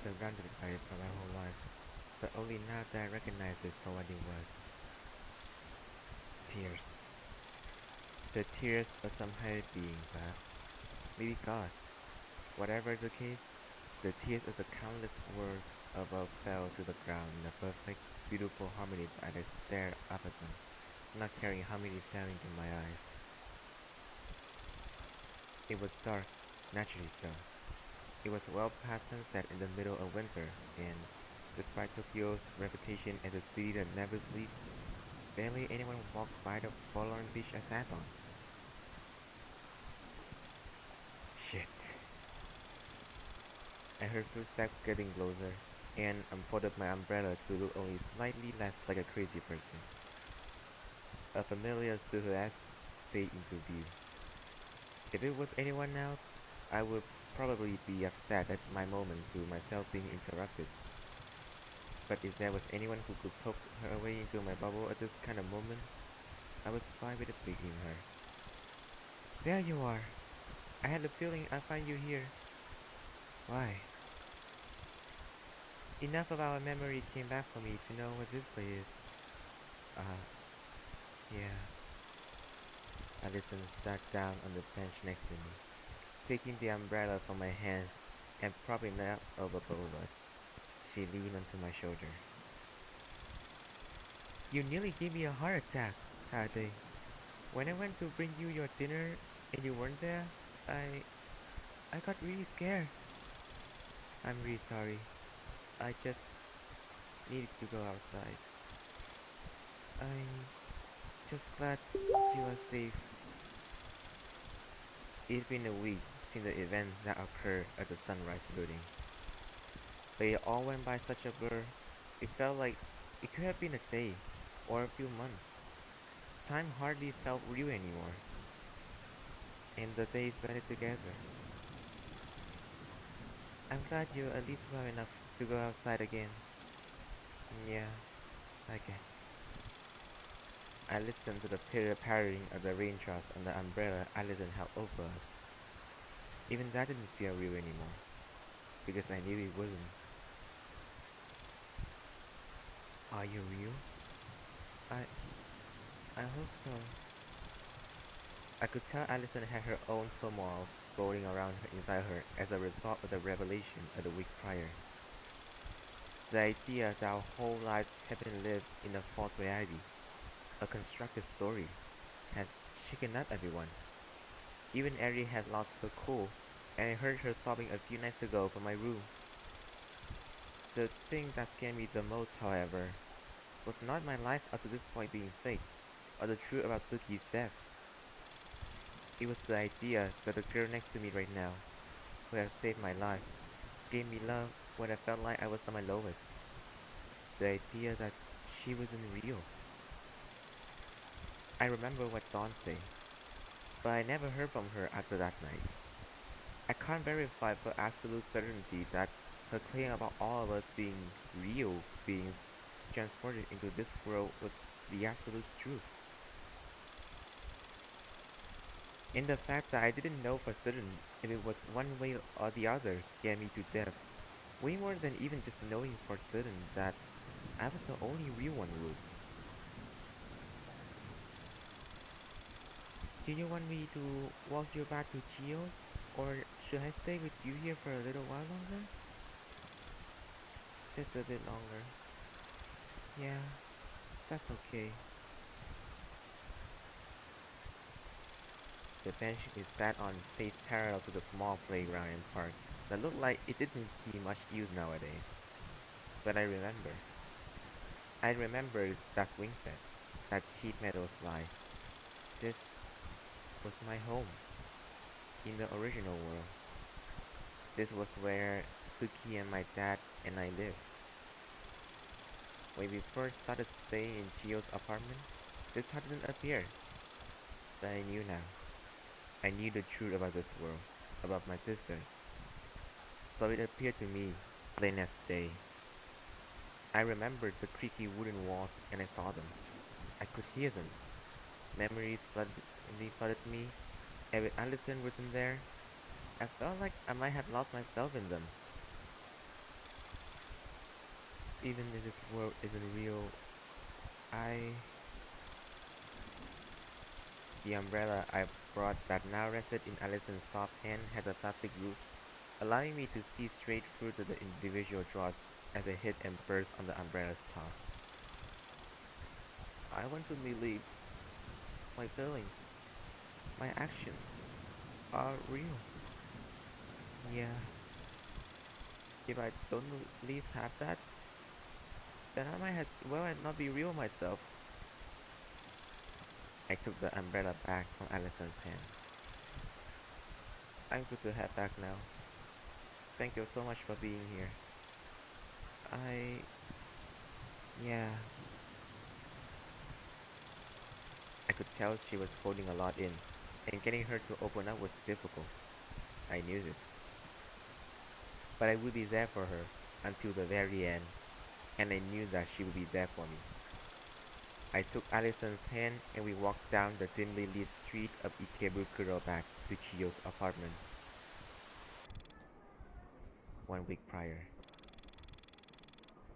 surrounded by it for my whole life, but only now that I recognize it for what it was. Tears. The tears of some higher being, perhaps. Maybe God. Whatever the case, the tears of the countless worlds above fell to the ground in a perfect, beautiful harmony as I stared up at them, not caring how many fell into my eyes. It was dark, naturally so. It was well past sunset in the middle of winter, and, despite Tokyo's reputation as a city that never sleeps, barely anyone walked by the forlorn beach I sat on. Shit. I heard footsteps getting closer, and unfolded my umbrella to look only slightly less like a crazy person. A familiar silhouette faded into view. If it was anyone else, I would probably be upset at my moment to myself being interrupted. But if there was anyone who could poke her way into my bubble at this kind of moment, I was fine with picking her. There you are. I had a feeling I'd find you here. Why? Enough of our memory came back for me to know what this place is. Uh, yeah. Alison sat down on the bench next to me, taking the umbrella from my hands and propping it up over both of us. She leaned onto my shoulder. You nearly gave me a heart attack, Saturday. When I went to bring you your dinner and you weren't there, I I got really scared. I'm really sorry. I just needed to go outside. I'm just glad you are safe. It's been a week since the event that occurred at the Sunrise building. But it all went by such a blur. It felt like it could have been a day or a few months. Time hardly felt real anymore, and the days blended together. I'm glad you're at least well enough to go outside again. Yeah, I guess. I listened to the pitter-pattering of the raindrops on the umbrella Alison held over us. Even that didn't feel real anymore, because I knew it wasn't. Are you real? I I hope so. I could tell Alison had her own turmoil rolling around inside her as a result of the revelation of the week prior. The idea that our whole lives had been lived in a false reality, a constructed story, had shaken up everyone. Even Ari had lost her cool, and I heard her sobbing a few nights ago from my room. The thing that scared me the most, however, was not my life up to this point being fake, or the truth about Suki's death. It was the idea that the girl next to me right now, who had saved my life, gave me love when I felt like I was at my lowest. The idea that she wasn't real. I remember what Dawn said, but I never heard from her after that night. I can't verify for absolute certainty that her claim about all of us being real beings transported into this world was the absolute truth. And the fact that I didn't know for certain if it was one way or the other scared me to death, way more than even just knowing for certain that I was the only real one would. Do you want me to walk you back to Chio's, or should I stay with you here for a little while longer? Just a bit longer. Yeah, that's okay. The bench is sat on faced parallel to the small playground and park that looked like it didn't see much use nowadays. But I remember. I remembered that swing set, that cheap metal slide. This was my home, in the original world. This was where Suki and my dad and I lived. When we first started staying in Chio's apartment, this hadn't appeared. But I knew now. I knew the truth about this world, about my sisters. So it appeared to me, plain as day. I remembered the creaky wooden walls and I saw them. I could hear them. Memories flooded me, and with Allison wasn't there, I felt like I might have lost myself in them. Even if this world isn't real, I... The umbrella I brought that now rested in Allison's soft hand had a plastic roof, allowing me to see straight through to the individual draughts as they hit and burst on the umbrella's top. I want to believe my feelings, my actions, are real. Yeah, if I don't at least have that, then I might as well not be real myself. I took the umbrella back from Allison's hand. I'm good to head back now. Thank you so much for being here. I... yeah, I could tell she was holding a lot in, and getting her to open up was difficult. I knew this. But I would be there for her until the very end, and I knew that she would be there for me. I took Allison's hand and we walked down the dimly lit street of Ikebukuro back to Chiyo's apartment. 1 week prior.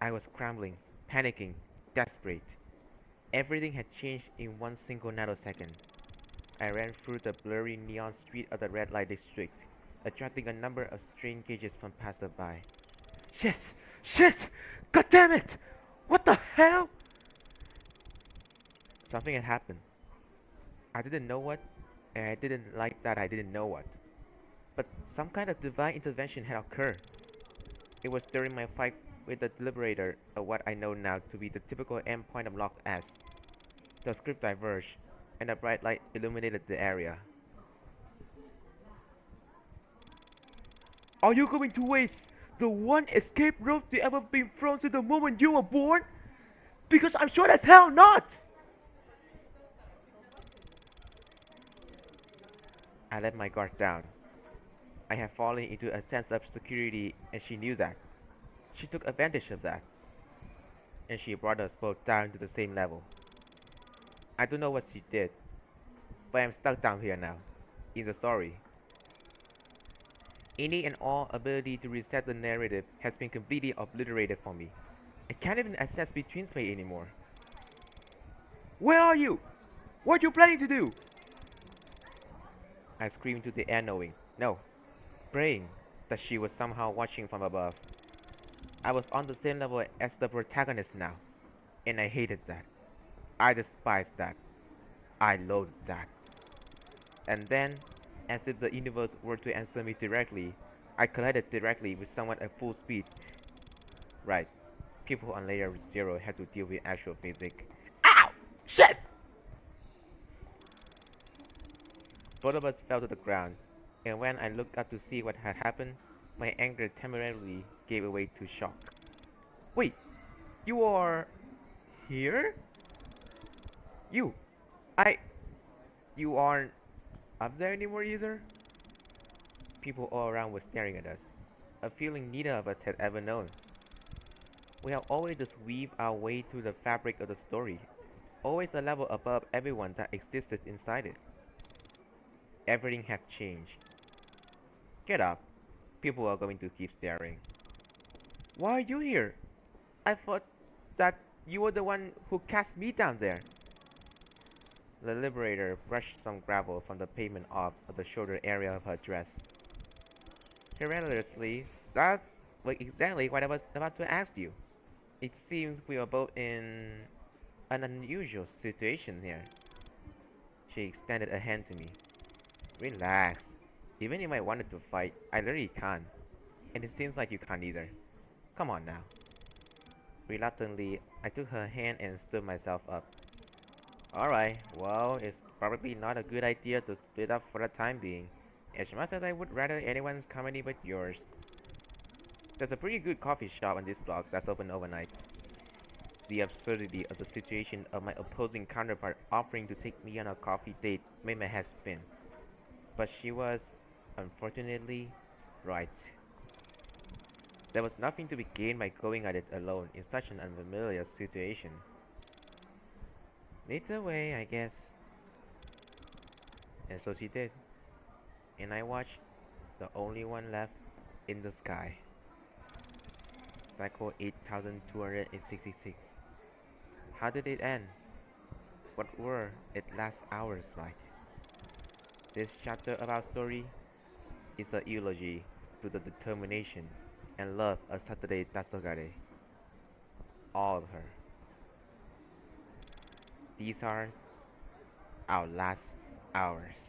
I was scrambling, panicking, desperate. Everything had changed in one single nanosecond. I ran through the blurry neon street of the red light district, attracting a number of strain gauges from passersby. Shit! Shit! God damn it! What the hell? Something had happened. I didn't know what, and I didn't like that I didn't know what. But some kind of divine intervention had occurred. It was during my fight with the Liberator of what I know now to be the typical endpoint of Locked S. The script diverged, and a bright light illuminated the area. Are you going to waste the one escape route to ever been thrown to the moment you were born? Because I'm sure as hell not! I let my guard down. I had fallen into a sense of security and she knew that. She took advantage of that. And she brought us both down to the same level. I don't know what she did, but I'm stuck down here now, in the story. Any and all ability to reset the narrative has been completely obliterated for me. I can't even access between space anymore. Where are you? What are you planning to do? I screamed to the air knowing, no, praying that she was somehow watching from above. I was on the same level as the protagonist now, and I hated that. I despised that. I loathed that. And then, as if the universe were to answer me directly, I collided directly with someone at full speed. Right, people on layer 0 had to deal with actual physics. Ow! Shit! Both of us fell to the ground, and when I looked up to see what had happened, my anger temporarily gave way to shock. Wait, you are... here? You! I... You aren't up there anymore either? People all around were staring at us, a feeling neither of us had ever known. We have always just weaved our way through the fabric of the story, always a level above everyone that existed inside it. Everything had changed. Get up. People are going to keep staring. Why are you here? I thought that you were the one who cast me down there. The Liberator brushed some gravel from the pavement off of the shoulder area of her dress. Hilariously, that was exactly what I was about to ask you. It seems we are both in an unusual situation here. She extended a hand to me. Relax. Even if I wanted to fight, I literally can't. And it seems like you can't either. Come on now. Reluctantly, I took her hand and stood myself up. Alright, well, it's probably not a good idea to split up for the time being, as much as I would rather anyone's company but yours. There's a pretty good coffee shop on this block that's open overnight. The absurdity of the situation of my opposing counterpart offering to take me on a coffee date made my head spin. But she was, unfortunately, right. There was nothing to be gained by going at it alone in such an unfamiliar situation. Lead the way, I guess. And so she did. And I watched the only one left in the sky. cycle 8266. How did it end? What were its last hours like? This chapter of our story is a eulogy to the determination and love of Saturday Tasogare. All of her. These are our last hours.